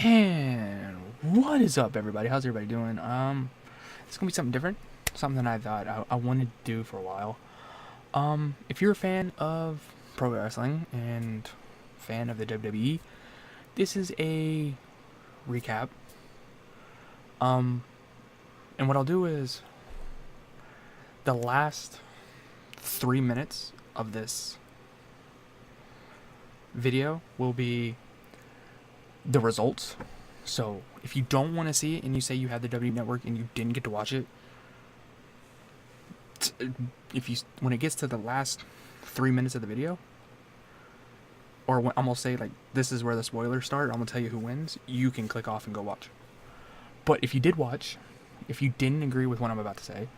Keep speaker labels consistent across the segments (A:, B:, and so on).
A: And what is up, everybody? How's everybody doing? It's gonna be something different, something I thought I wanted to do for a while. If you're a fan of pro wrestling and fan of the WWE, this is a recap. And what I'll do is the last 3 minutes of this video will be the results. So if you don't want to see it and you say you have the W Network and you didn't get to watch it, when it gets to the last 3 minutes of the video, or when I'm gonna say like this is where the spoilers start, I'm gonna tell you who wins, you can click off and go watch. But if you did watch, if you didn't agree with what I'm about to say,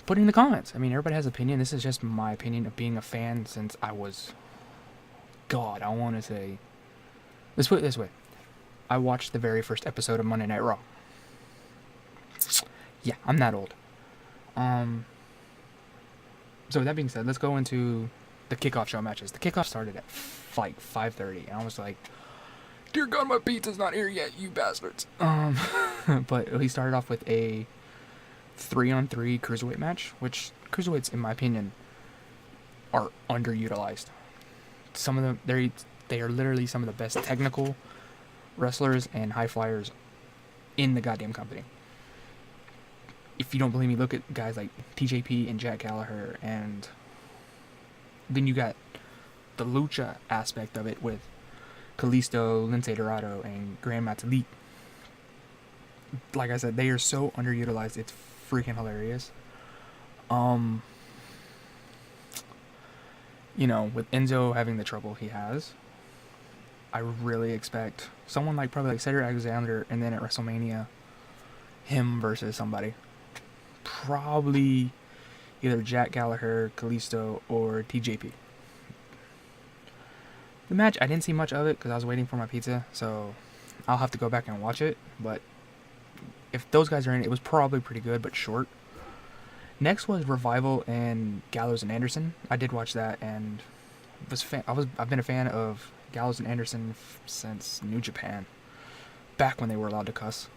A: put it in the comments. I mean, everybody has opinion. This is just my opinion of being a fan since I was, God, I want to say, let's put it this way. I watched the very first episode of Monday Night Raw. Yeah, I'm that old. So with that being said, let's go into the kickoff show matches. The kickoff started at like 5:30, and I was like, dear God, my pizza's not here yet, you bastards. But he started off with a 3-on-3 cruiserweight match, which cruiserweights, in my opinion, are underutilized. Some of them, they are literally some of the best technical wrestlers and high flyers in the goddamn company. If you don't believe me, look at guys like TJP and Jack Gallagher, and then you got the lucha aspect of it with Kalisto, Lince Dorado, and Grand Metalik. Like I said, they are so underutilized, it's freaking hilarious. You know, with Enzo having the trouble he has, I really expect someone like probably like Cedric Alexander, and then at WrestleMania, him versus somebody. Probably either Jack Gallagher, Kalisto, or TJP. The match, I didn't see much of it because I was waiting for my pizza, so I'll have to go back and watch it. But if those guys are in it, it was probably pretty good, but short. Next was Revival and Gallows and Anderson. I did watch that, and I've been a fan of Gallows and Anderson since New Japan, back when they were allowed to cuss.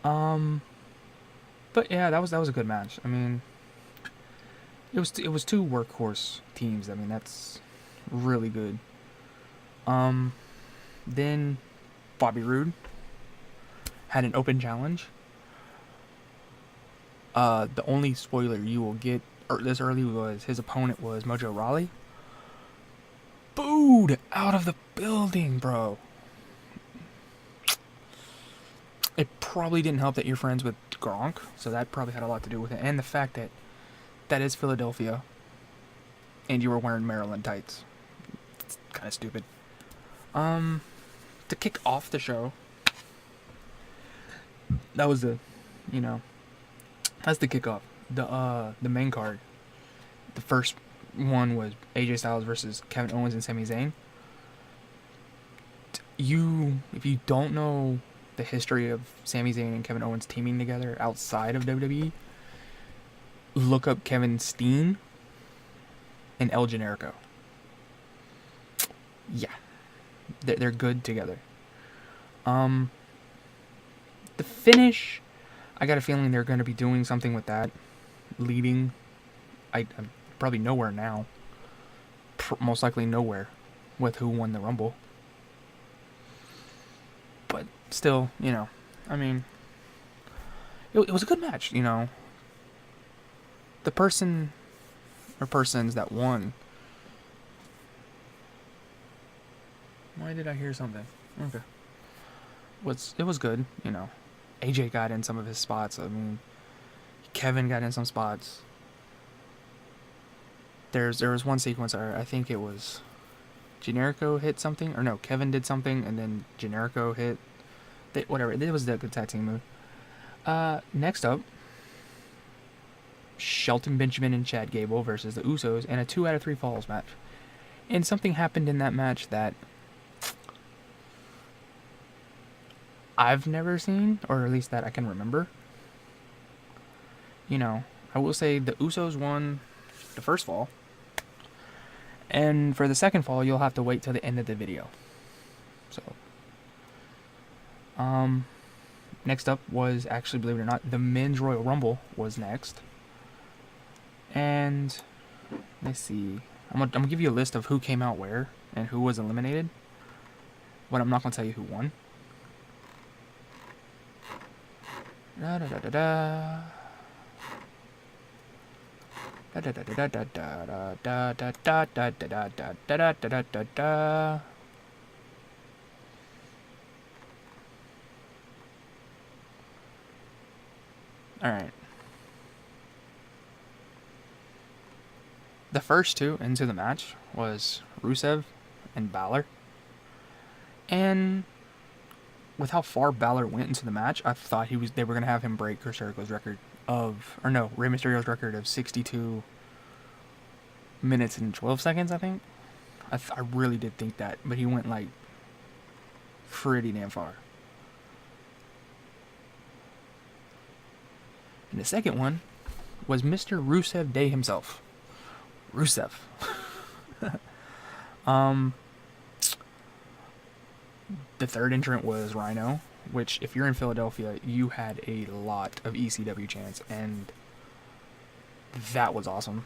A: But yeah, that was a good match. I mean, it was two workhorse teams. I mean, that's really good. Then Bobby Roode had an open challenge. The only spoiler you will get this early was his opponent was Mojo Rawley. Booed out of the building, bro. It probably didn't help that you're friends with Gronk, so that probably had a lot to do with it. And the fact that that is Philadelphia, and you were wearing Maryland tights. It's kind of stupid. To kick off the show, that was that's the kickoff. The main card. The first one was AJ Styles versus Kevin Owens and Sami Zayn. If you don't know the history of Sami Zayn and Kevin Owens teaming together outside of WWE, look up Kevin Steen and El Generico. Yeah, they're good together. The finish, I got a feeling they're going to be doing something with that, leading. I'm probably nowhere now. Most likely nowhere with who won the Rumble. But still, I mean, it was a good match, The person or persons that won. Why did I hear something? Okay. It was good, AJ got in some of his spots. I mean, Kevin got in some spots. There was one sequence, I think it was Generico hit something, or no, Kevin did something, and then Generico hit. Whatever, it was the good tag team move. Next up, Shelton Benjamin and Chad Gable versus the Usos in a 2 out of 3 falls match. And something happened in that match that I've never seen, or at least that I can remember. I will say the Usos won the first fall. And for the second fall, you'll have to wait till the end of the video. So, next up was actually, believe it or not, the Men's Royal Rumble was next. And let's see. I'm gonna give you a list of who came out where and who was eliminated. But I'm not gonna tell you who won. Da da da da da. Da da da da da da da da da da da da da da da da da. All right. The first two into the match was Rusev and Balor. And with how far Balor went into the match, I thought they were gonna have him break Chris Jericho's record Rey Mysterio's record of 62 minutes and 12 seconds, I think. I really did think that, but he went like pretty damn far. And the second one was Mr. Rusev Day himself. Rusev. The third entrant was Rhino, which, if you're in Philadelphia, you had a lot of ECW chants, and that was awesome.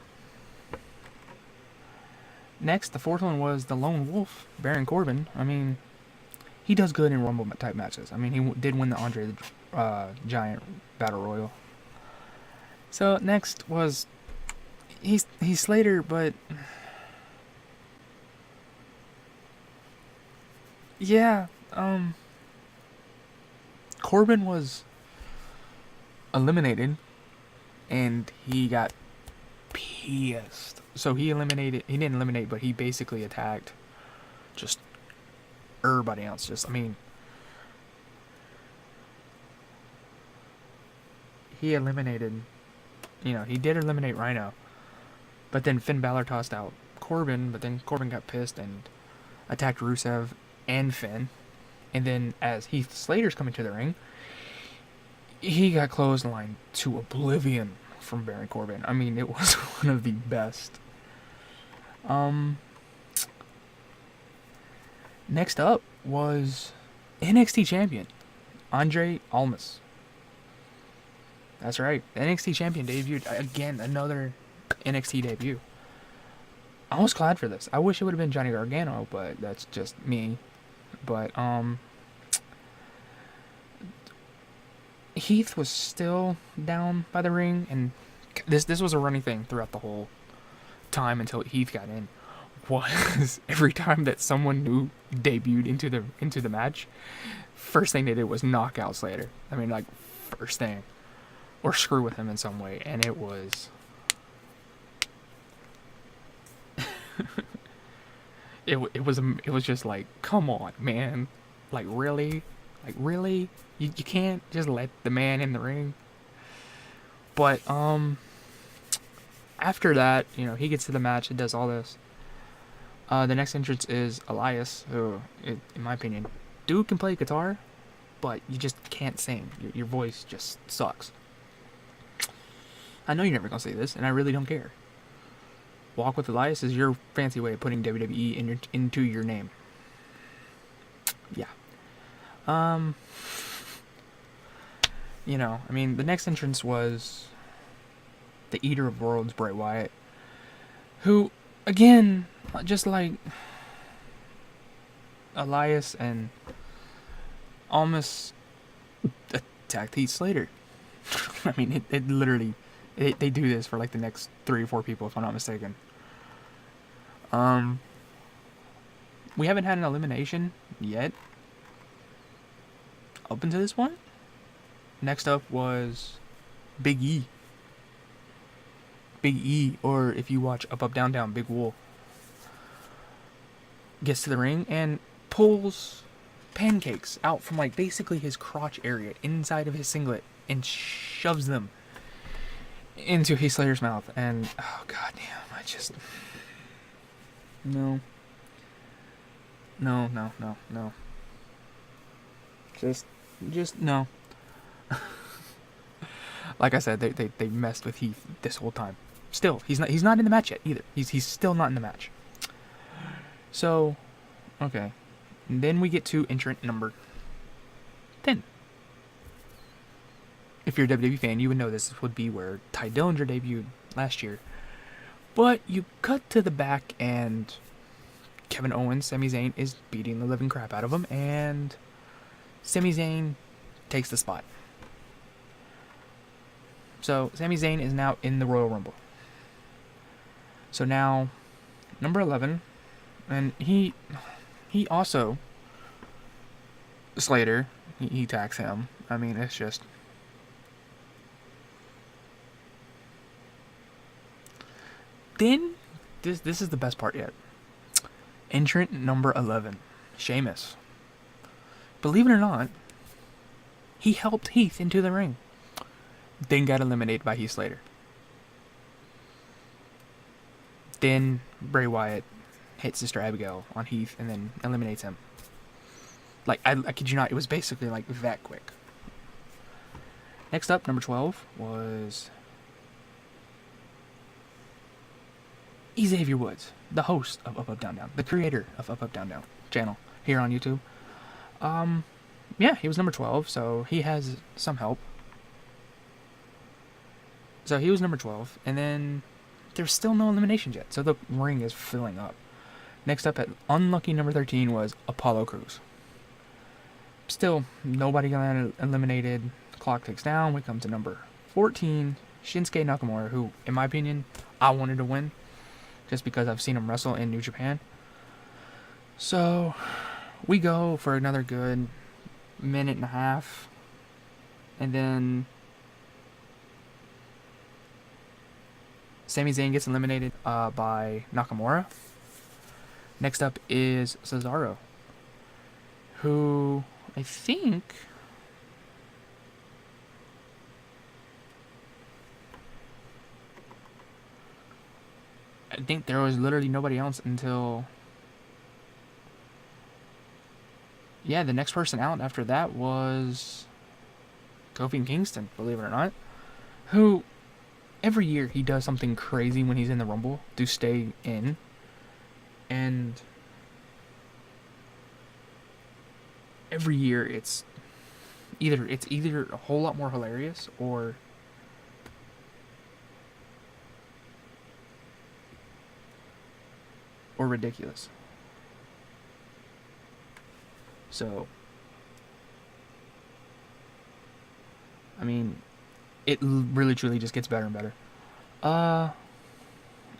A: Next, the fourth one was the Lone Wolf, Baron Corbin. I mean, he does good in Rumble type matches. I mean, he did win the Andre the Giant Battle Royal. So next was he's Slater, but yeah, Corbin was eliminated, and he got pissed. So he didn't eliminate, but he basically attacked just everybody else. He eliminated, he did eliminate Rhino, but then Finn Balor tossed out Corbin, but then Corbin got pissed and attacked Rusev and Finn. And then as Heath Slater's coming to the ring, he got clotheslined to oblivion from Baron Corbin. I mean, it was one of the best. Next up was NXT champion Andre Almas. That's right, the NXT champion debuted again, another NXT debut. I was glad for this. I wish it would have been Johnny Gargano, but that's just me. But Heath was still down by the ring, and this was a running thing throughout the whole time until Heath got in. Was every time that someone new debuted into the match, first thing they did was knock out Slater. I mean, like, first thing, or screw with him in some way, and it was it was just like, come on, man, like really you can't just let the man in the ring. But after that, he gets to the match, it does all this. The next entrance is Elias, who, in my opinion, dude can play guitar, but you just can't sing. Your voice just sucks. I know you're never gonna say this, and I really don't care. Walk with Elias is your fancy way of putting WWE into your name. Yeah. I mean, the next entrance was the Eater of Worlds, Bray Wyatt, who, again, just like Elias and Almas, attacked Heath Slater. I mean, it literally, they do this for like the next 3 or 4 people, if I'm not mistaken. We haven't had an elimination yet up until this point. Next up was Big E. Big E, or if you watch Up, Up, Down, Down, Big Wool, gets to the ring and pulls pancakes out from like basically his crotch area inside of his singlet and shoves them into Heath Slater's mouth. And oh goddamn, I just no. Just no. Like I said, they messed with Heath this whole time. Still, he's not in the match yet either. He's still not in the match. So, okay. And then we get to entrant number 10. If you're a WWE fan, you would know this would be where Ty Dillinger debuted last year. But you cut to the back and Kevin Owens, Sami Zayn, is beating the living crap out of him, and Sami Zayn takes the spot. So Sami Zayn is now in the Royal Rumble. So now, number 11, and he also, Slater, he attacks him. I mean, it's just... Then, this is the best part yet. Entrant number 11, Sheamus. Believe it or not, he helped Heath into the ring. Then got eliminated by Heath Slater. Then Bray Wyatt hits Sister Abigail on Heath and then eliminates him. Like, I kid you not, it was basically like that quick. Next up, number 12 was Xavier Woods, the host of Up Up Down Down, the creator of Up Up Down Down channel here on YouTube. Yeah, he was number 12, so he has some help. So he was number 12, and then there's still no eliminations yet, so the ring is filling up. Next up at unlucky number 13 was Apollo Crews. Still, nobody got eliminated. The clock ticks down. We come to number 14, Shinsuke Nakamura, who, in my opinion, I wanted to win, just because I've seen him wrestle in New Japan. So, we go for another good minute and a half, and then Sami Zayn gets eliminated by Nakamura. Next up is Cesaro, who I think there was literally nobody else until... Yeah, the next person out after that was Kofi Kingston, believe it or not. Who, every year he does something crazy when he's in the Rumble to stay in. And every year it's either a whole lot more hilarious or ridiculous. So, I mean, it really truly just gets better and better.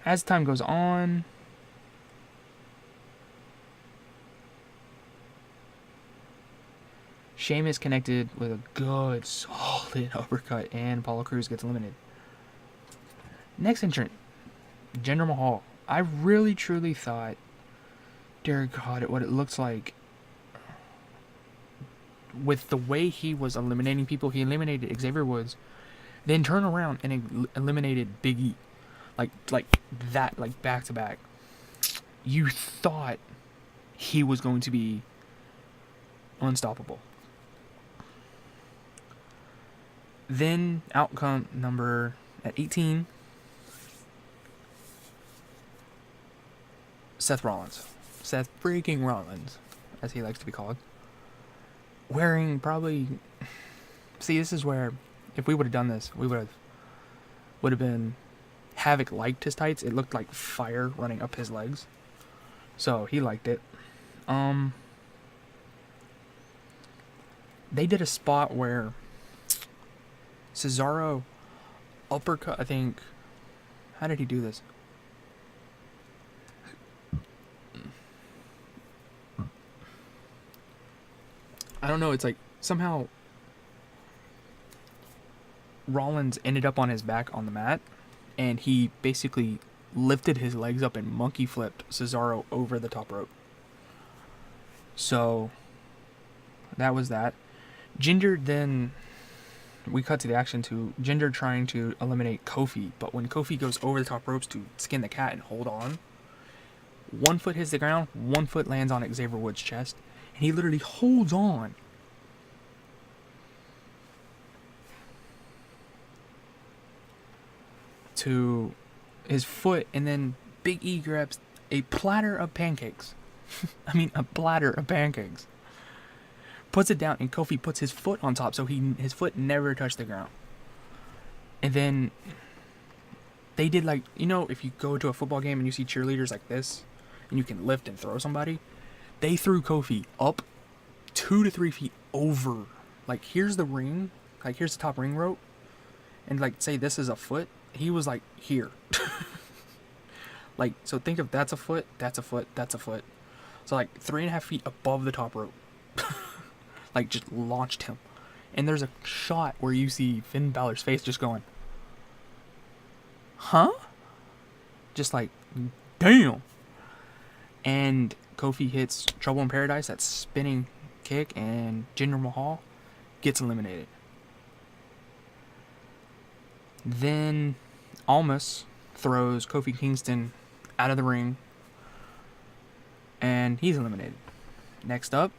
A: As time goes on, Sheamus connected with a good, solid uppercut, and Apollo Crews gets eliminated. Next entrant, Jinder Mahal. I really truly thought, dear God, what it looks like with the way he was eliminating people. He eliminated Xavier Woods, then turned around and eliminated Big E, like that, like back to back. You thought he was going to be unstoppable. Then out come number at 18, Seth Rollins. Seth freaking Rollins, as he likes to be called. Wearing probably... See, this is where, if we would have done this, we would have been... Havoc liked his tights. It looked like fire running up his legs. So, he liked it. They did a spot where Cesaro uppercut, I think... How did he do this? I don't know, it's like somehow Rollins ended up on his back on the mat, and he basically lifted his legs up and monkey flipped Cesaro over the top rope. So that was that. Jinder then, we cut to the action to Jinder trying to eliminate Kofi, but when Kofi goes over the top ropes to skin the cat and hold on, one foot hits the ground, one foot lands on Xavier Woods' chest, and he literally holds on to his foot, and then Big E grabs a platter of pancakes I mean, a platter of pancakes. Puts it down, and Kofi puts his foot on top, so his foot never touched the ground. And then they did, like, you know, if you go to a football game and you see cheerleaders like this, and you can lift and throw somebody, they threw Kofi up 2 to 3 feet over. Like, here's the ring, like, here's the top ring rope, and, like, say this is a foot, he was, like, here. Like, so think of that's a foot, that's a foot, that's a foot. So, like, 3.5 feet above the top rope. Like, just launched him. And there's a shot where you see Finn Balor's face just going, huh? Just like, damn. And Kofi hits Trouble in Paradise, that spinning kick, and Jinder Mahal gets eliminated. Then Almas throws Kofi Kingston out of the ring, and he's eliminated. Next up,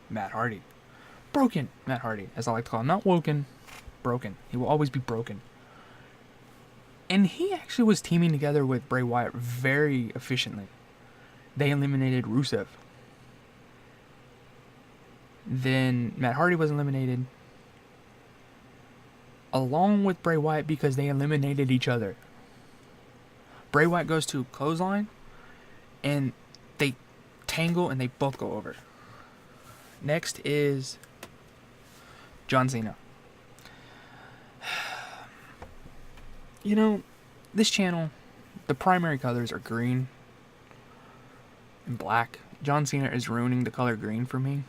A: Matt Hardy. Broken Matt Hardy, as I like to call him. Not woken, broken. He will always be broken. And he actually was teaming together with Bray Wyatt very efficiently. They eliminated Rusev. Then Matt Hardy was eliminated along with Bray Wyatt because they eliminated each other. Bray Wyatt goes to clothesline, and they tangle and they both go over. Next is John Cena. You know, this channel, the primary colors are green and black. John Cena is ruining the color green for me.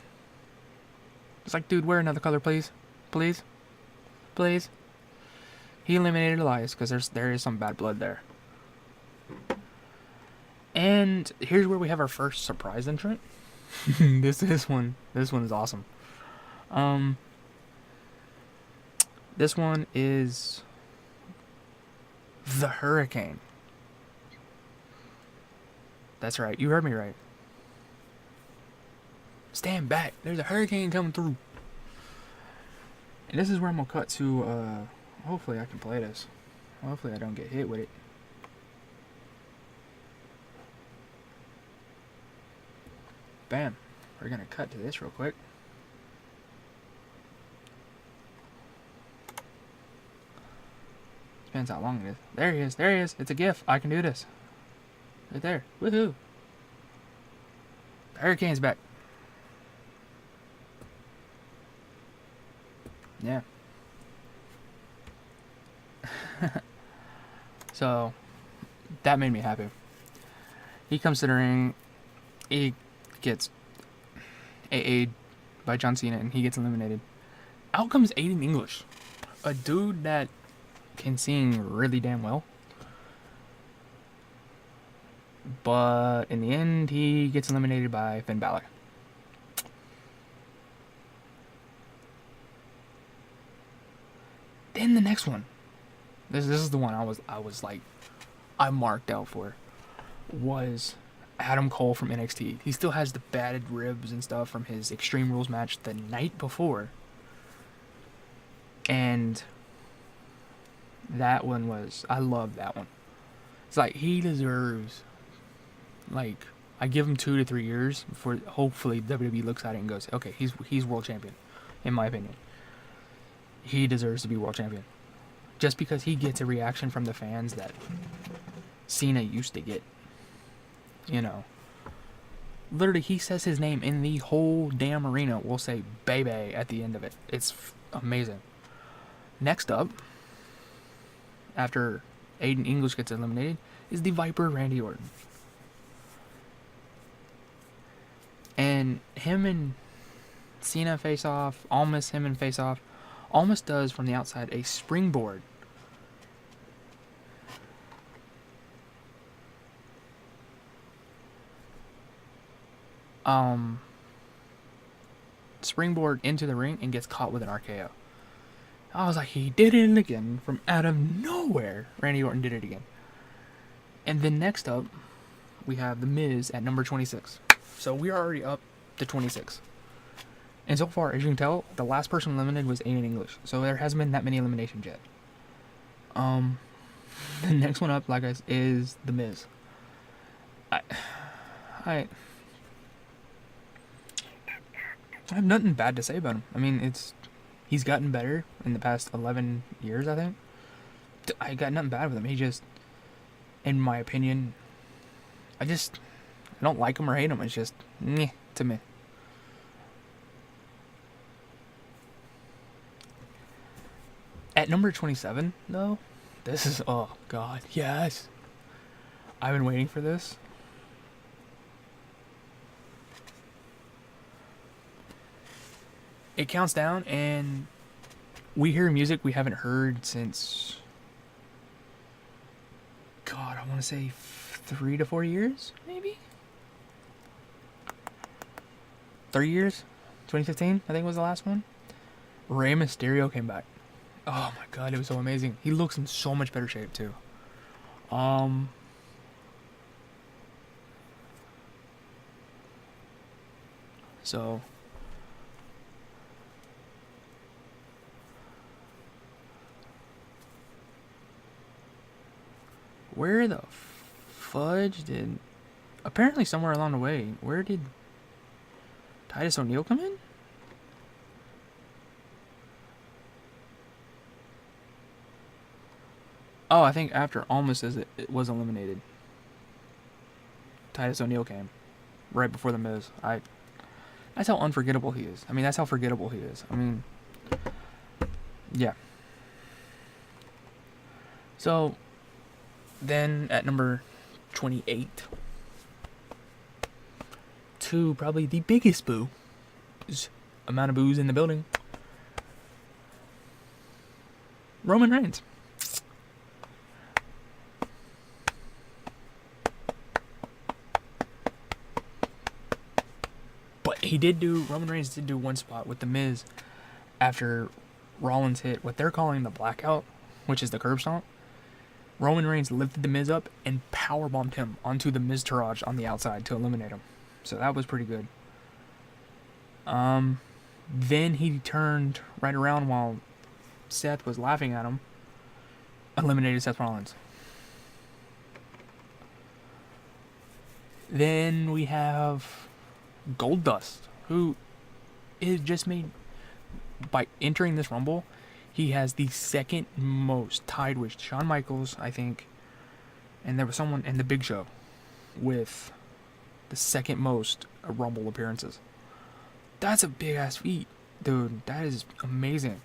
A: It's like, dude, wear another color, please. Please. Please. He eliminated Elias because there is some bad blood there. And here's where we have our first surprise entrant. This one is awesome. This one is the Hurricane. That's right, you heard me right. Stand back, there's a hurricane coming through. And this is where I'm gonna cut to, hopefully I can play this. Hopefully I don't get hit with it. Bam. We're gonna cut to this real quick. Depends how long it is. There he is. There he is. It's a GIF. I can do this. Right there. Woohoo. The Hurricane's back. Yeah. So, that made me happy. He comes to the ring. He gets AA'd by John Cena, and he gets eliminated. Out comes Aiden English, a dude that can sing really damn well. But in the end, he gets eliminated by Finn Balor. Then the next one. This is the one I marked out for. Was Adam Cole from NXT. He still has the batted ribs and stuff from his Extreme Rules match the night before. And that one was, I love that one. It's like, he deserves, like, I give him 2 to 3 years before hopefully WWE looks at it and goes, okay, he's world champion, in my opinion. He deserves to be world champion. Just because he gets a reaction from the fans that Cena used to get. You know, literally, he says his name in the whole damn arena. We'll say "baby" at the end of it. It's amazing. Next up, after Aiden English gets eliminated, is the Viper Randy Orton. And him and Cena face off. Almost him and face off. Almost does from the outside a springboard. Springboard into the ring and gets caught with an RKO. I was like, he did it again from out of nowhere. Randy Orton did it again. And then next up, we have The Miz at number 26. So we're already up to 26. And so far, as you can tell, the last person eliminated was Aiden English. So there hasn't been that many eliminations yet. The next one up, like I said, is The Miz. I have nothing bad to say about him. I mean, he's gotten better in the past 11 years, I think. I got nothing bad with him. He just, in my opinion, I don't like him or hate him. It's just, meh, to me. At number 27, though, this is, oh god, yes. I've been waiting for this. It counts down, and we hear music we haven't heard since, God, I want to say 3 to 4 years, maybe? 3 years? 2015, I think was the last one. Rey Mysterio came back. Oh my god, it was so amazing. He looks in so much better shape, too. So... where the fudge did... apparently somewhere along the way, where did Titus O'Neil come in? Oh, I think after Almas it was eliminated, Titus O'Neil came. Right before The Miz. That's how unforgettable he is. I mean, that's how forgettable he is. I mean... yeah. So... then at number 28, to probably the biggest boo, amount of boos in the building, Roman Reigns. But Roman Reigns did do one spot with The Miz after Rollins hit what they're calling the blackout, which is the curb stomp. Roman Reigns lifted The Miz up and powerbombed him onto the Miztourage on the outside to eliminate him. So that was pretty good. Then he turned right around while Seth was laughing at him, eliminated Seth Rollins. Then we have Goldust, who is just made, by entering this Rumble, he has the second most, tied with Shawn Michaels, I think, and there was someone in the Big Show with the second most Rumble appearances. That's a big ass feat, dude. That is amazing.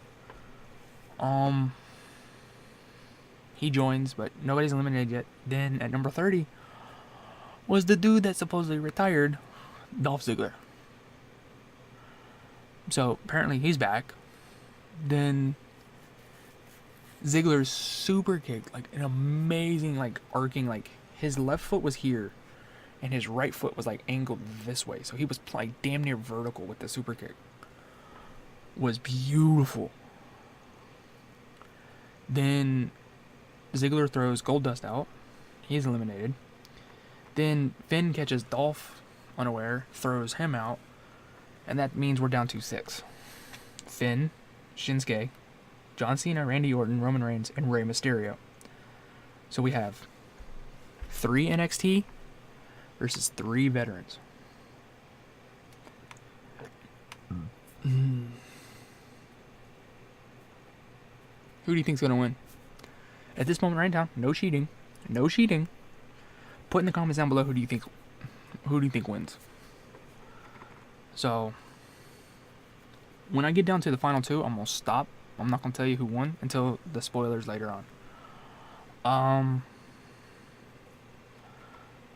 A: He joins, but nobody's eliminated yet. Then at number 30 was the dude that supposedly retired, Dolph Ziggler. So apparently he's back. Then Ziggler's super kick, like an amazing, like arcing, like his left foot was here and his right foot was like angled this way, so he was like damn near vertical with the super kick. Was beautiful. Then Ziggler throws Goldust out, he's eliminated. Then Finn catches Dolph unaware, throws him out, and that means we're down to 6. Finn, Shinsuke, John Cena, Randy Orton, Roman Reigns, and Rey Mysterio. So we have 3 NXT versus 3 veterans. Who do you think's gonna win? At this moment right now, no cheating. No cheating. Put in the comments down below who do you think wins. So when I get down to the final 2, I'm gonna stop. I'm not gonna tell you who won until the spoilers later on.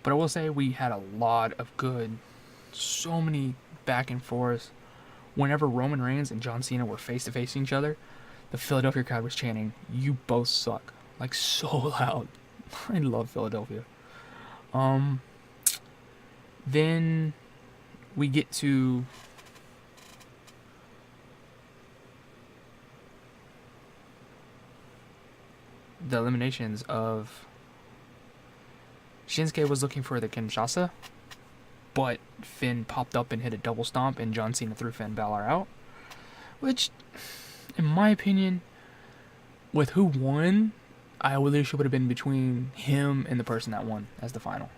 A: But I will say we had a lot of good, so many back and forth. Whenever Roman Reigns and John Cena were face to face each other, the Philadelphia crowd was chanting, "You both suck," like so loud. I love Philadelphia. Then we get to the eliminations of Shinsuke was looking for the Kinshasa, but Finn popped up and hit a double stomp and John Cena threw Finn Balor out, which, in my opinion, with who won, I wish it would have been between him and the person that won as the final.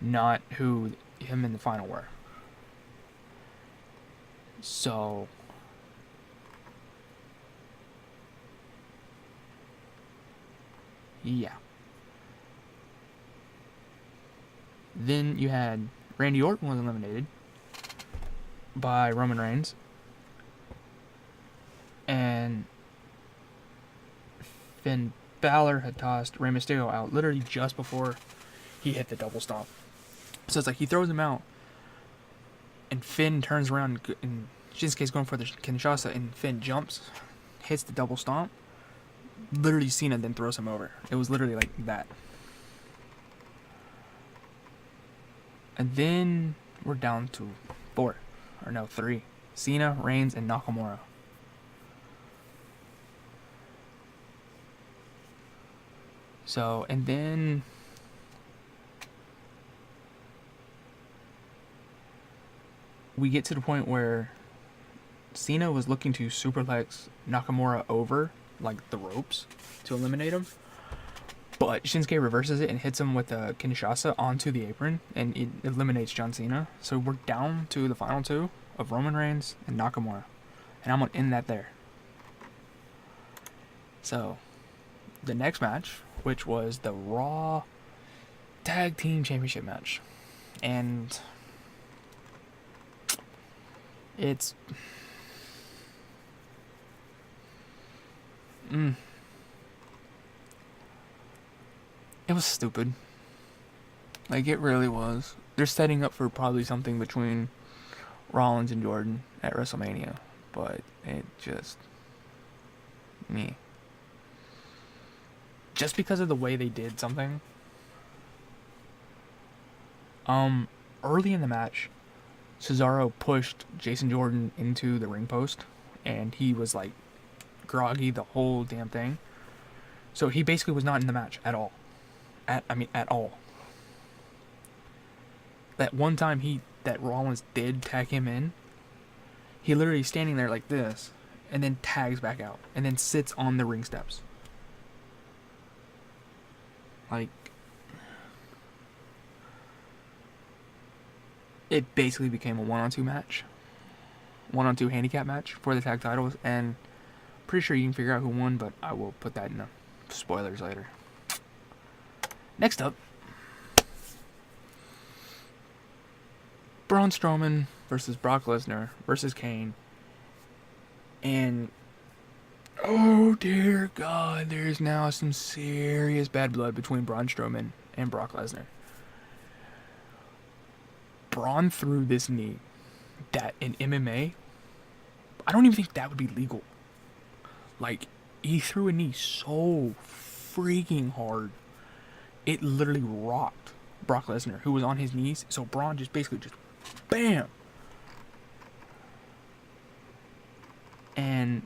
A: not who him in the final were. So yeah. Then you had Randy Orton was eliminated by Roman Reigns, and Finn Balor had tossed Rey Mysterio out literally just before he hit the double stomp. So it's like he throws him out, and Finn turns around, and Shinsuke's going for the Kinshasa, and Finn jumps, hits the double stomp. Literally Cena then throws him over. It was literally like that. And then we're down to 3. Cena, Reigns, and Nakamura. So, and then we get to the point where Cena was looking to superplex Nakamura over, like, the ropes to eliminate him. But Shinsuke reverses it and hits him with a Kinshasa onto the apron, and it eliminates John Cena. So we're down to the final 2 of Roman Reigns and Nakamura. And I'm going to end that there. So, the next match, which was the Raw Tag Team Championship match. And it's... It was stupid. Like, it really was. They're setting up for probably something between Rollins and Jordan at WrestleMania. But it just... me. Just because of the way they did something. Early in the match, Cesaro pushed Jason Jordan into the ring post. And he was, like, groggy the whole damn thing. So he basically was not in the match at all. At all. That one time that Rollins did tag him in, he literally standing there like this, and then tags back out, and then sits on the ring steps. Like, it basically became a 1-on-2 match. 1-on-2 handicap match for the tag titles, and pretty sure you can figure out who won, but I will put that in the spoilers later. Next up, Braun Strowman versus Brock Lesnar versus Kane. And, oh dear God, there's now some serious bad blood between Braun Strowman and Brock Lesnar. Braun threw this knee that in MMA, I don't even think that would be legal. Like, he threw a knee so freaking hard. It literally rocked Brock Lesnar, who was on his knees. So Braun just basically just bam. And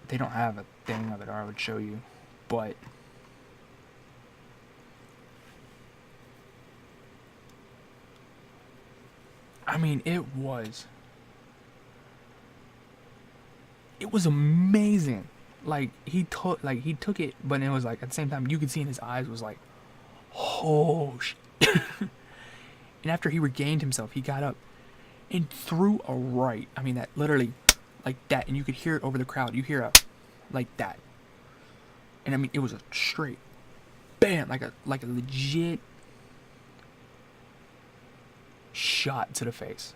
A: they don't have a thing of it, or I would show you. But I mean, it was amazing. Like, he took it, but it was like, at the same time, you could see in his eyes was like, oh shit. And after he regained himself, he got up and threw a right. I mean, that literally, like that, and you could hear it over the crowd. You hear a, like that. And I mean, it was a straight bam, like a legit shot to the face.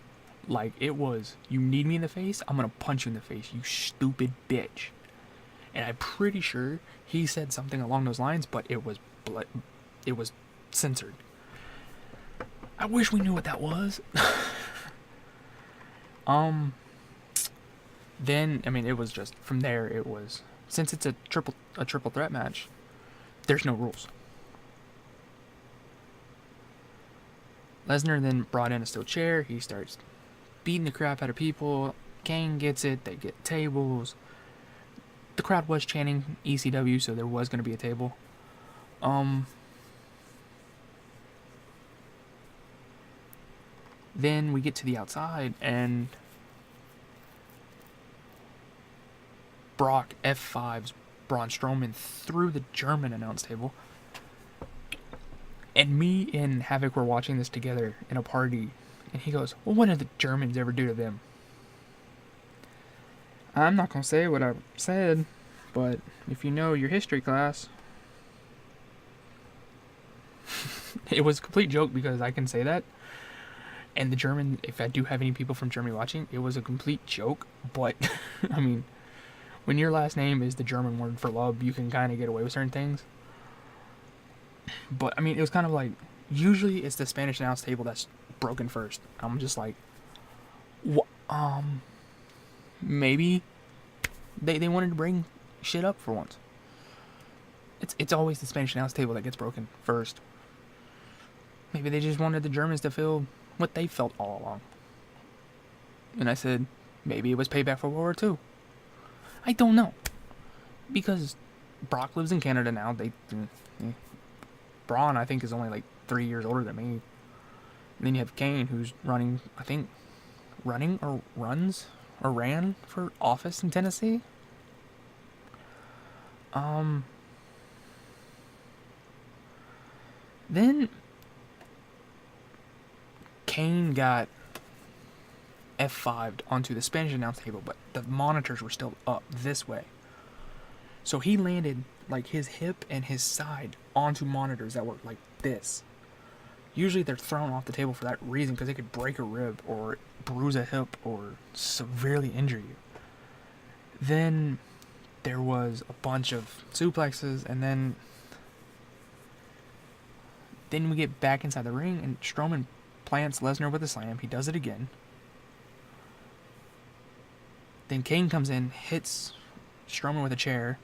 A: Like, it was, you need me in the face, I'm gonna punch you in the face, you stupid bitch. And I'm pretty sure he said something along those lines, but it was censored. I wish we knew what that was. Then, I mean, it was just, from there, it was, since it's a triple threat match, there's no rules. Lesnar then brought in a steel chair. He starts beating the crap out of people. Kane gets it. They get tables. The crowd was chanting ECW, so there was going to be a table. Then we get to the outside, and Brock F5's Braun Strowman through the German announce table. And me and Havoc were watching this together in a party, and he goes, well, what did the Germans ever do to them? I'm not going to say what I said, but if you know your history class, it was a complete joke because I can say that. And the German, if I do have any people from Germany watching, it was a complete joke. But, I mean, when your last name is the German word for love, you can kind of get away with certain things. But, I mean, it was kind of like, usually it's the Spanish announce table that's broken first. I'm just like, maybe they wanted to bring shit up for once. It's always the Spanish announce table that gets broken first. Maybe they just wanted the Germans to feel what they felt all along. And I said, maybe it was payback for World War II. I don't know. Because Brock lives in Canada now. Braun, I think, is only like 3 years older than me. And then you have Kane, who's running or ran for office in Tennessee. Then Kane got F5'd onto the Spanish announce table, but the monitors were still up this way. So he landed like his hip and his side onto monitors that were like this. Usually they're thrown off the table for that reason, because they could break a rib or bruise a hip or severely injure you. Then there was a bunch of suplexes, and then we get back inside the ring, and Strowman plants Lesnar with a slam. He does it again. Then Kane comes in, hits Strowman with a chair,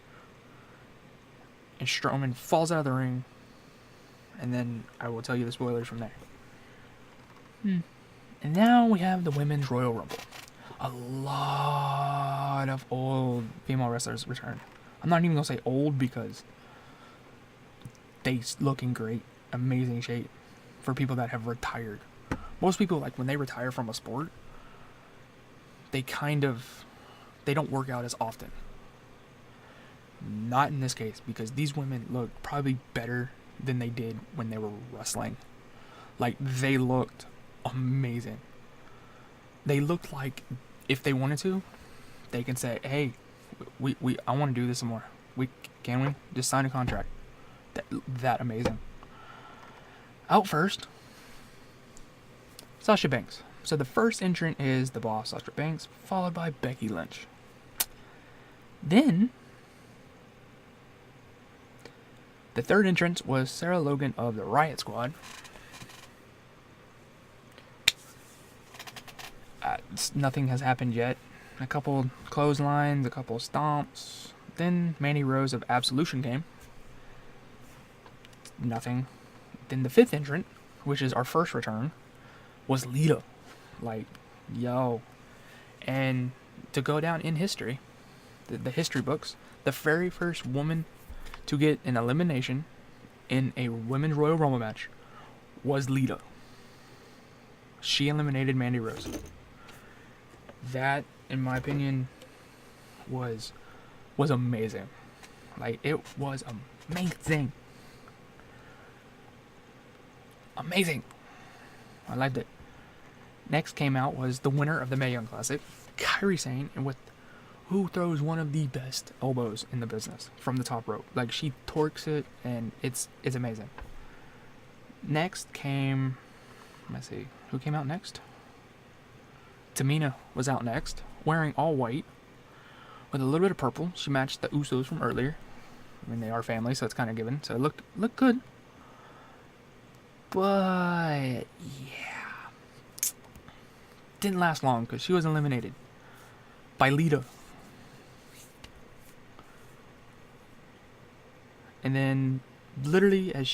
A: and Strowman falls out of the ring. And then I will tell you the spoilers from there. And now we have the Women's Royal Rumble. A lot of old female wrestlers return. I'm not even going to say old because they look in great, amazing shape for people that have retired. Most people, like, when they retire from a sport, they don't work out as often. Not in this case, because these women look probably better than they did when they were wrestling. Like, they looked amazing. They looked like if they wanted to, they can say, hey, I want to do this some more. Can we just sign a contract? That amazing. Out first, Sasha Banks. So the first entrant is the Boss, Sasha Banks, followed by Becky Lynch. Then the third entrant was Sarah Logan of the Riot Squad. Nothing has happened yet. A couple clotheslines, a couple stomps. Then Mandy Rose of Absolution came. Nothing. Then the fifth entrant, which is our first return, was Lita. Like, yo. And to go down in history, the history books, the very first woman to get an elimination in a Women's Royal Rumble match was Lita. She eliminated Mandy Rose. That, in my opinion, was amazing. Like, it was amazing. Amazing. I liked it. Next came out was the winner of the Mae Young Classic, Kairi Sane, and who throws one of the best elbows in the business from the top rope. Like, she torques it, and it's amazing. Next came, let's see, who came out next? Tamina was out next, wearing all white with a little bit of purple. She matched the Usos from earlier. I mean, they are family, so it's kind of given. So it looked good. But yeah, didn't last long because she was eliminated by Lita. And then, literally, as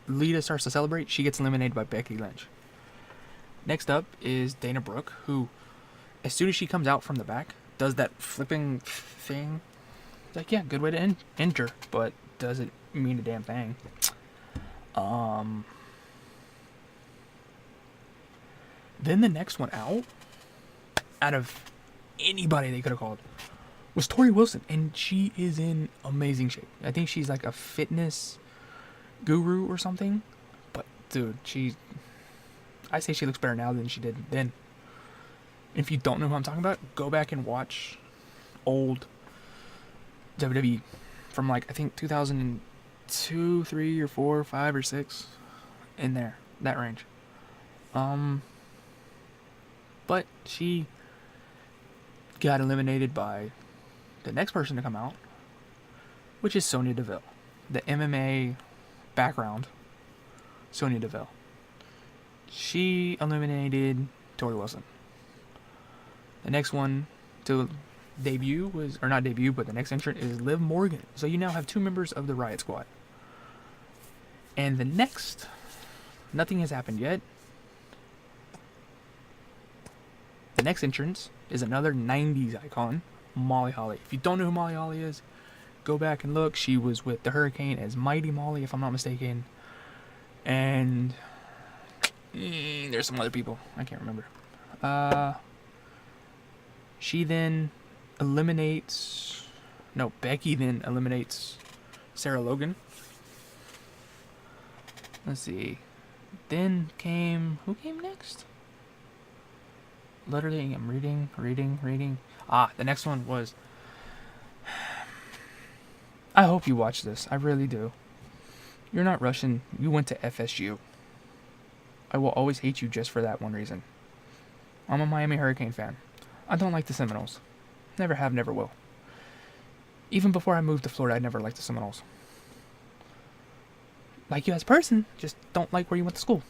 A: Lita starts to celebrate, she gets eliminated by Becky Lynch. Next up is Dana Brooke, who, as soon as she comes out from the back, does that flipping thing. It's like, yeah, good way to enter, but doesn't mean a damn thing. Then the next one out of anybody they could have called, was Tori Wilson, and she is in amazing shape. I think she's like a fitness guru or something. But dude, I say she looks better now than she did then. If you don't know who I'm talking about, go back and watch old WWE from like I think 2002, 3 or 4, 5 or 6 in there, that range. But she got eliminated by the next person to come out, which is Sonya Deville, the MMA background Sonya Deville. She eliminated Tori Wilson. The next one to debut was, or not debut, but the next entrant is Liv Morgan. So you now have 2 members of the Riot Squad. And the next, nothing has happened yet. The next entrance is another 90s icon, Molly Holly. If you don't know who Molly Holly is, go back and look. She was with the Hurricane as Mighty Molly, if I'm not mistaken. And there's some other people. I can't remember. She then eliminates... No, Becky then eliminates Sarah Logan. Let's see. Then came... Who came next? Literally, I'm reading. The next one was... I hope you watch this. I really do. You're not Russian. You went to FSU. I will always hate you just for that one reason. I'm a Miami Hurricane fan. I don't like the Seminoles. Never have, never will. Even before I moved to Florida, I never liked the Seminoles. Like you as a person, just don't like where you went to school.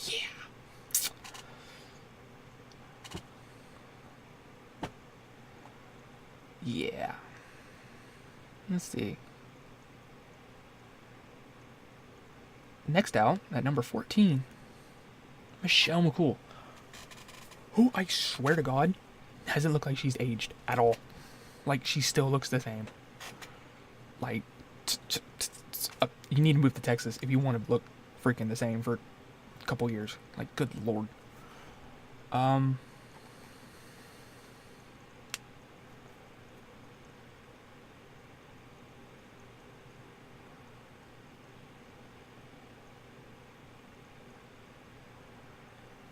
A: Yeah. Yeah. Let's see. Next out, at number 14, Michelle McCool. Who, I swear to God, doesn't look like she's aged at all. Like, she still looks the same. Like, you need to move to Texas if you want to look freaking the same for a couple years. Like, good lord.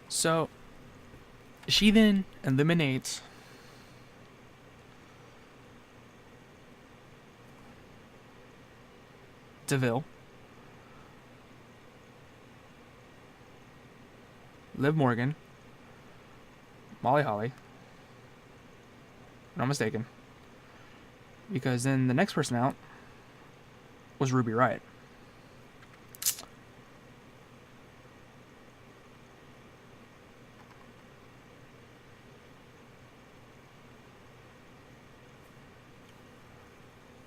A: So, she then eliminates Deville, Liv Morgan, Molly Holly, if I'm not mistaken, because then the next person out was Ruby Riott.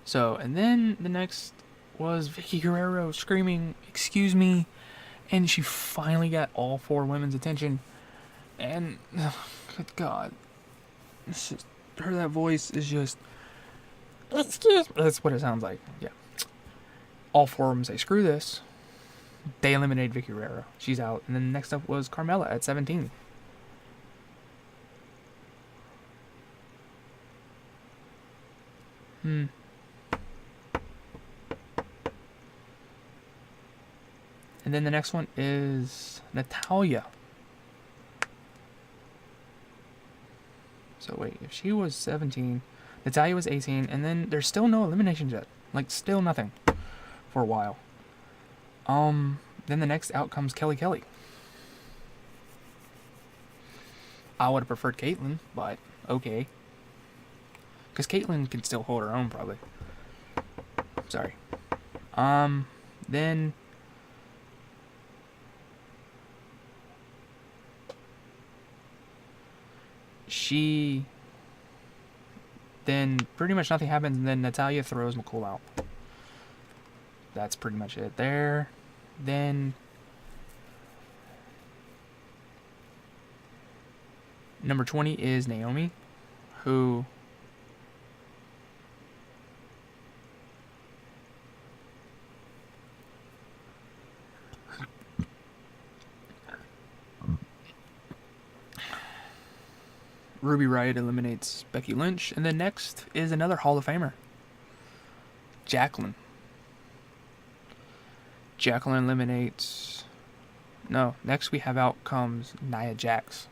A: So, and then the next was Vicky Guerrero screaming, "Excuse me," and she finally got all 4 women's attention. And, good God, it's just, that voice is just, "Excuse me." That's what it sounds like. Yeah. All 4 of them say, "Screw this." They eliminated Vicky Guerrero. She's out. And then next up was Carmella at 17. And then the next one is Natalya. So wait, if she was 17, Natalya was 18, and then there's still no eliminations yet. Like, still nothing for a while. Then the next out comes Kelly Kelly. I would have preferred Caitlyn, but okay. Because Caitlyn can still hold her own, probably. Sorry. Then... she... Then pretty much nothing happens, and then Natalya throws McCool out. That's pretty much it there. Then... number 20 is Naomi, who... Ruby Riott eliminates Becky Lynch. And then next is another Hall of Famer, Jacqueline. Jacqueline eliminates... No, next we have out comes Nia Jax.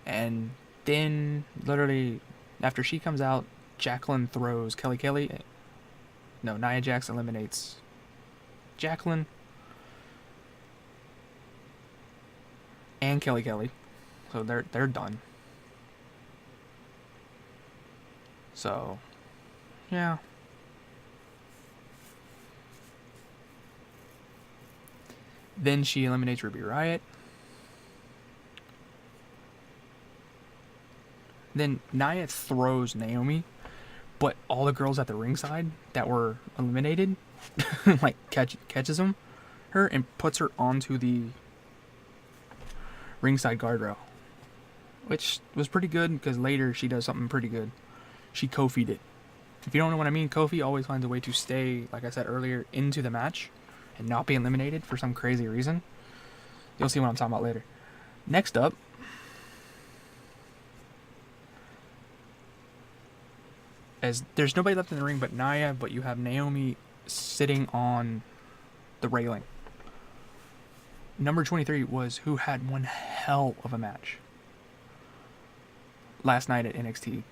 A: And then, literally, after she comes out, Jacqueline throws Kelly. No, Nia Jax eliminates Jacqueline. And Kelly. So they're done. So, yeah. Then she eliminates Ruby Riott. Then Nia throws Naomi, but all the girls at the ringside that were eliminated, like catches her and puts her onto the ringside guardrail, which was pretty good because later she does something pretty good. She Kofi'd it. If you don't know what I mean, Kofi always finds a way to stay, like I said earlier, into the match and not be eliminated for some crazy reason. You'll see what I'm talking about later. Next up, as there's nobody left in the ring but Nia, but you have Naomi sitting on the railing. Number 23 was who had one hell of a match last night at NXT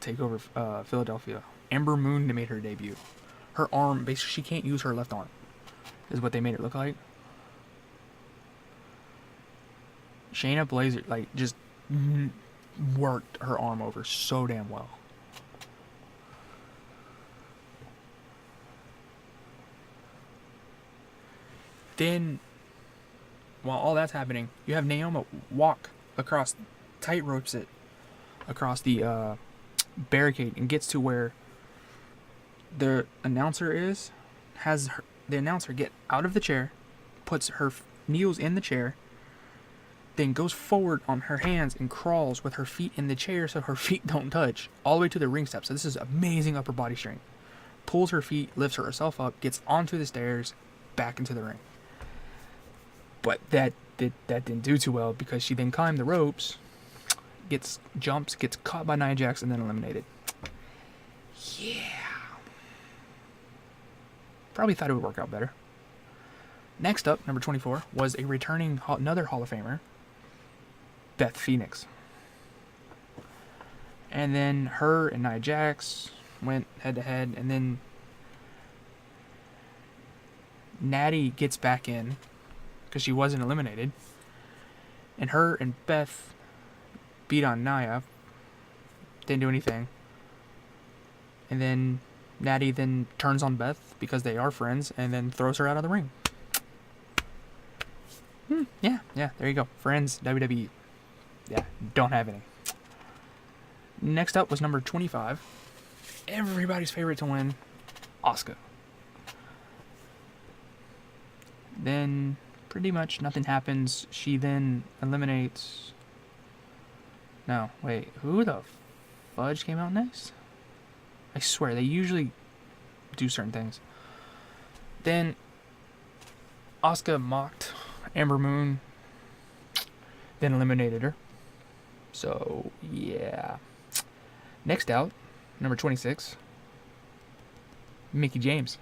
A: TakeOver Philadelphia. Ember Moon made her debut. Her arm, basically, she can't use her left arm, is what they made it look like. Shayna Baszler, like, just worked her arm over so damn well. Then, while all that's happening, you have Naomi walk across, tight ropes it across the barricade and gets to where the announcer is, has the announcer get out of the chair, puts her kneels in the chair, then goes forward on her hands and crawls with her feet in the chair so her feet don't touch, all the way to the ring steps. So this is amazing upper body strength. Pulls her feet, lifts herself up, gets onto the stairs, back into the ring. But that didn't do too well because she then climbed the ropes, gets caught by Nia Jax, and then eliminated. Yeah. Probably thought it would work out better. Next up, number 24, was a returning another Hall of Famer, Beth Phoenix. And then her and Nia Jax went head to head, and then Natty gets back in because she wasn't eliminated, and her and Beth beat on Nia. Didn't do anything. And then Natty then turns on Beth because they are friends, and then throws her out of the ring. Yeah, there you go. Friends, WWE. Yeah, don't have any. Next up was number 25. Everybody's favorite to win, Asuka. Then, pretty much nothing happens. She then eliminates... No, wait. Who the fudge came out next? I swear, they usually do certain things. Then, Asuka mocked Ember Moon, then eliminated her. So, yeah. Next out, number 26, Mickie James.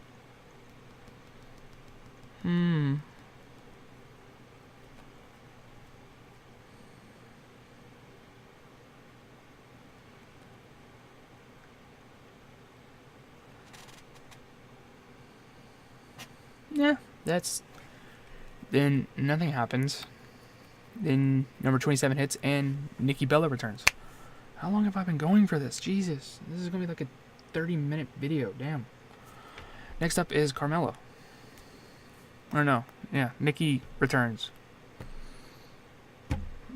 A: Yeah, that's... Then nothing happens. Then number 27 hits and Nikki Bella returns. How long have I been going for this? Jesus. This is going to be like a 30-minute video. Damn. Next up is Carmella. Or no. Yeah, Nikki returns.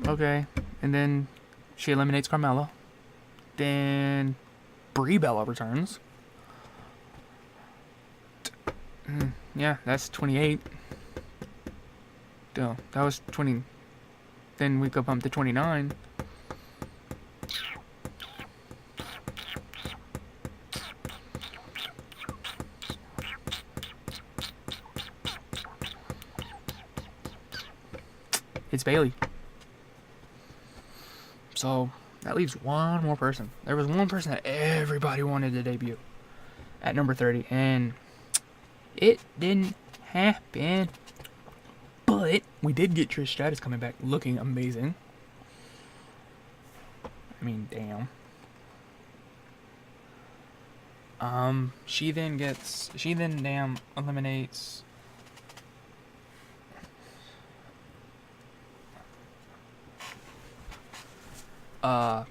A: Okay. And then she eliminates Carmella. Then Brie Bella returns. Yeah, that's 28. Oh, that was 20. Then we go bump to 29. It's Bayley. So that leaves one more person. There was one person that everybody wanted to debut at number 30, and it didn't happen. But we did get Trish Stratus coming back looking amazing. I mean, damn. She then damn eliminates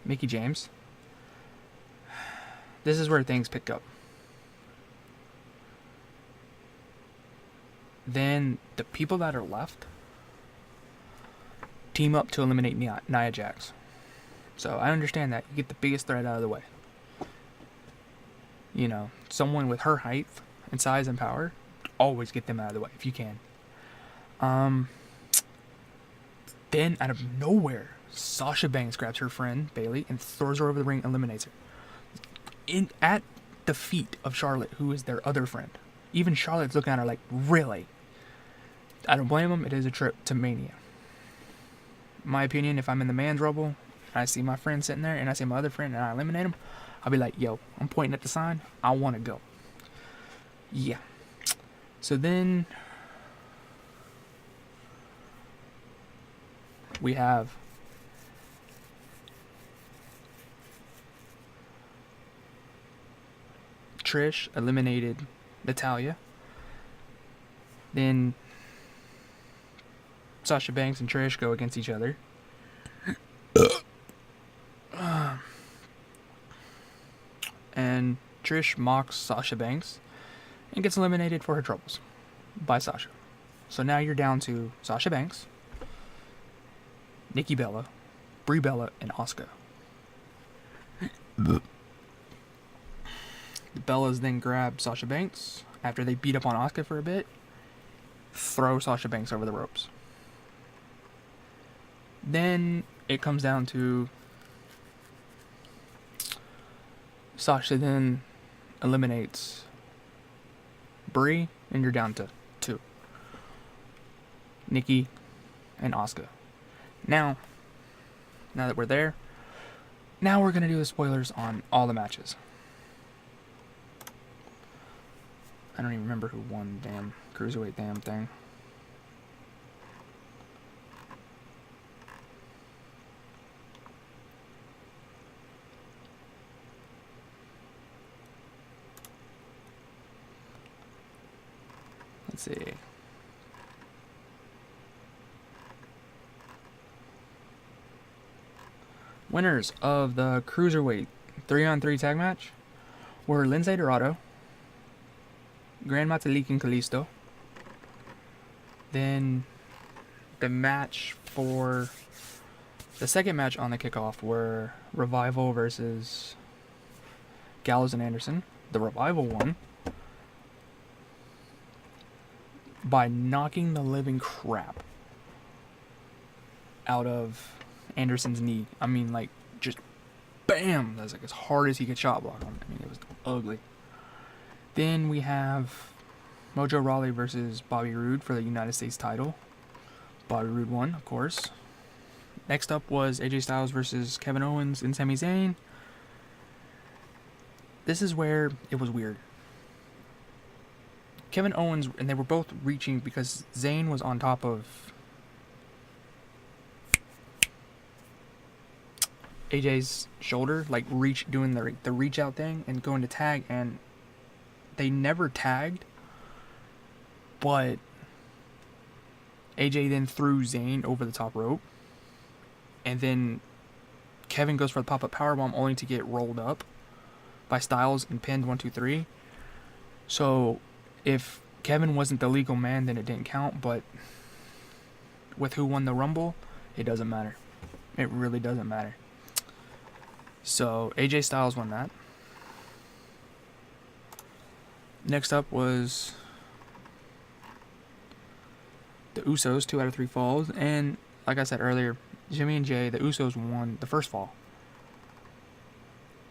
A: Mickie James. This is where things pick up. Then the people that are left team up to eliminate Nia Jax. So I understand that. You get the biggest threat out of the way. You know, someone with her height and size and power, always get them out of the way if you can. Then out of nowhere, Sasha Banks grabs her friend Bayley and throws her over the ring and eliminates her. At the feet of Charlotte, who is their other friend. Even Charlotte's looking at her like, really? I don't blame them. It is a trip to Mania. In my opinion, if I'm in the man's rubble, and I see my friend sitting there, and I see my other friend, and I eliminate him, I'll be like, yo, I'm pointing at the sign. I want to go. Yeah. So then we have Trish eliminated Natalya. Then Sasha Banks and Trish go against each other. And Trish mocks Sasha Banks and gets eliminated for her troubles by Sasha. So now you're down to Sasha Banks, Nikki Bella, Brie Bella, and Asuka. The Bellas then grab Sasha Banks after they beat up on Asuka for a bit, throw Sasha Banks over the ropes. Then it comes down to Sasha then eliminates Brie, and you're down to 2. Nikki and Asuka. Now that we're there, now we're going to do the spoilers on all the matches. I don't even remember who won the damn cruiserweight damn thing. Let's see. Winners of the cruiserweight 3-on-3 tag match were Lindsay Dorado, Gran Metalik and Kalisto. Then the match for the second match on the kickoff were Revival versus Gallows and Anderson. The Revival won by knocking the living crap out of Anderson's knee. I mean, like, just bam! That's like as hard as he could shot block on. I mean, it was ugly. Then we have Mojo Rawley versus Bobby Roode for the United States title. Bobby Roode won, of course. Next up was AJ Styles versus Kevin Owens and Sami Zayn. This is where it was weird. Kevin Owens, and they were both reaching because Zayn was on top of AJ's shoulder, like doing the reach out thing and going to tag, and they never tagged, but AJ then threw Zayn over the top rope, and then Kevin goes for the pop-up powerbomb only to get rolled up by Styles and pinned 1, 2, 3. So if Kevin wasn't the legal man, then it didn't count, but with who won the Rumble, it doesn't matter. It really doesn't matter. So AJ Styles won that. Next up was the Usos, 2 out of 3 falls, and like I said earlier, Jimmy and Jay, the Usos won the first fall.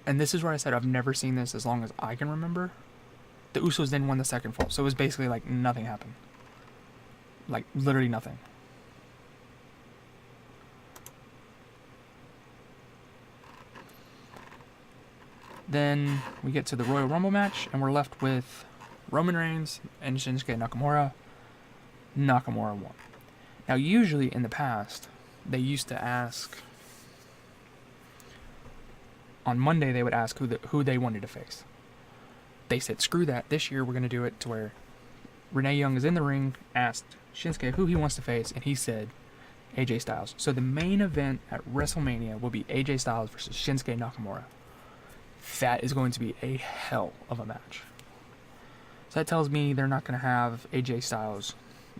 A: And this is where I said I've never seen this as long as I can remember. The Usos then won the second fall, so it was basically like nothing happened. Like, literally nothing. Then we get to the Royal Rumble match, and we're left with Roman Reigns and Shinsuke Nakamura Nakamura won. Now, usually in the past, they used to ask, on Monday they would ask who they wanted to face. They said, screw that, this year we're going to do it to where Renee Young is in the ring, asked Shinsuke who he wants to face, and he said AJ Styles. So the main event at WrestleMania will be AJ Styles versus Shinsuke Nakamura. That is going to be a hell of a match. So that tells me they're not going to have AJ Styles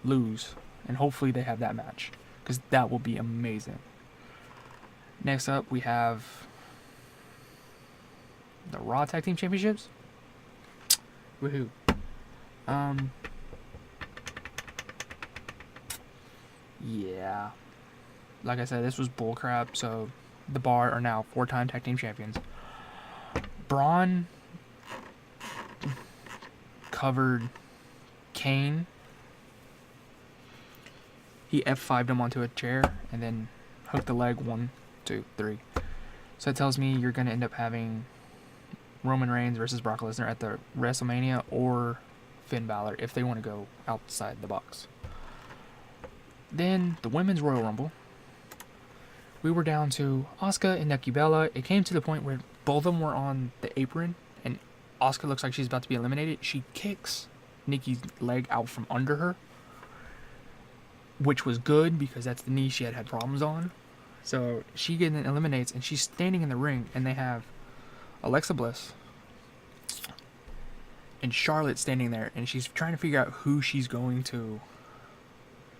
A: lose, and hopefully they have that match, because that will be amazing. Next up, we have the Raw Tag Team Championships. Woohoo. Yeah. Like I said, this was bullcrap, so the Bar are now 4-time Tag Team Champions. Braun covered Kane. He F5'd him onto a chair and then hooked the leg 1, 2, 3. So that tells me you're going to end up having Roman Reigns versus Brock Lesnar at the WrestleMania, or Finn Balor if they want to go outside the box. Then the Women's Royal Rumble. We were down to Asuka and Nikki Bella. It came to the point where both of them were on the apron, and Asuka looks like she's about to be eliminated. She kicks Nikki's leg out from under her, which was good because that's the knee she had problems on. So she then eliminates, and she's standing in the ring, and they have Alexa Bliss and Charlotte standing there, and she's trying to figure out who she's going to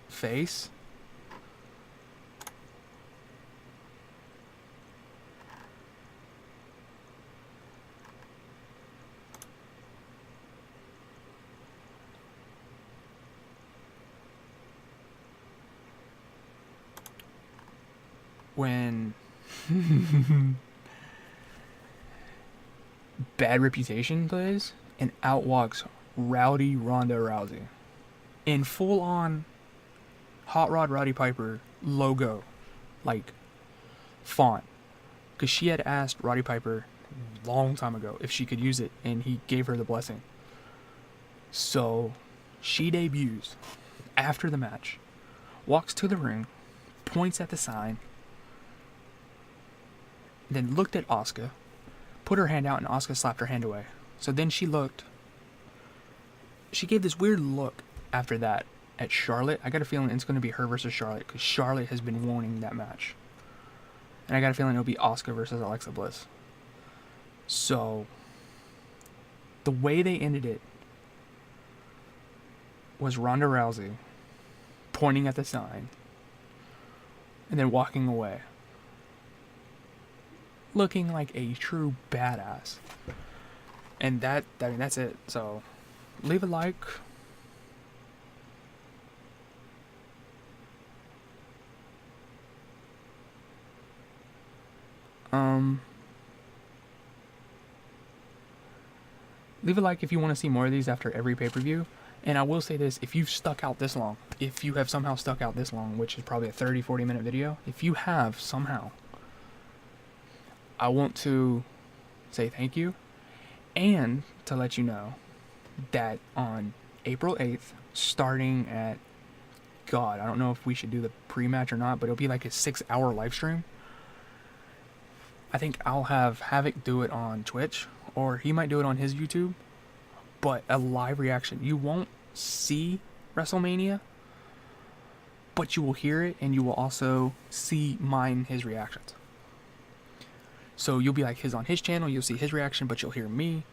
A: face. When Bad Reputation plays, and out walks Rowdy Ronda Rousey in full-on Hot Rod Roddy Piper logo, like, font, because she had asked Roddy Piper a long time ago if she could use it, and he gave her the blessing. So she debuts after the match, walks to the ring, points at the sign, then looked at Asuka, put her hand out, and Asuka slapped her hand away. So then she gave this weird look after that at Charlotte. I got a feeling it's going to be her versus Charlotte, because Charlotte has been wanting that match. And I got a feeling it'll be Asuka versus Alexa Bliss. So the way they ended it was Ronda Rousey pointing at the sign and then walking away, looking like a true badass. And that's it. So leave a like. Leave a like if you want to see more of these after every pay-per-view. And I will say this, if you've stuck out this long, if you have somehow stuck out this long, which is probably a 30-40 minute video, if you have somehow, I want to say thank you, and to let you know that on April 8th, starting at, God, I don't know if we should do the pre-match or not, but it'll be like a 6-hour live stream. I think I'll have Havoc do it on Twitch, or he might do it on his YouTube, but a live reaction. You won't see WrestleMania, but you will hear it, and you will also see his reactions. So you'll be like on his channel, you'll see his reaction, but you'll hear me.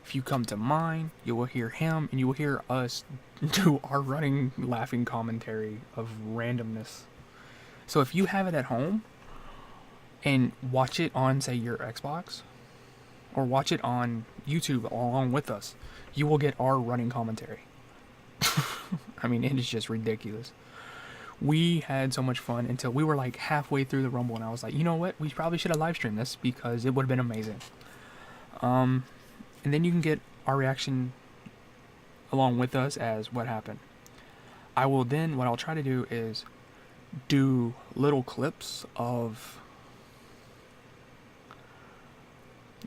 A: If you come to mine, you will hear him, and you will hear us do our running, laughing commentary of randomness. So if you have it at home, and watch it on, say, your Xbox, or watch it on YouTube along with us, you will get our running commentary. I mean, it is just ridiculous. We had so much fun until we were like halfway through the Rumble, and I was like, you know what? We probably should have live streamed this because it would have been amazing. And then you can get our reaction along with us as what happened. What I'll try to do is do little clips of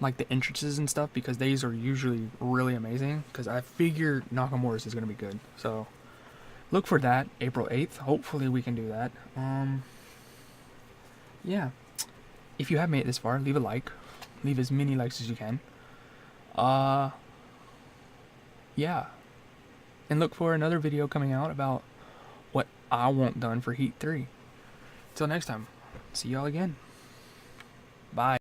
A: like the entrances and stuff, because these are usually really amazing, because I figure Nakamura's is going to be good. So look for that April 8th. Hopefully we can do that. Yeah. If you have made it this far, leave a like. Leave as many likes as you can. Yeah. And look for another video coming out about what I want done for Heat 3. Till next time. See y'all again. Bye.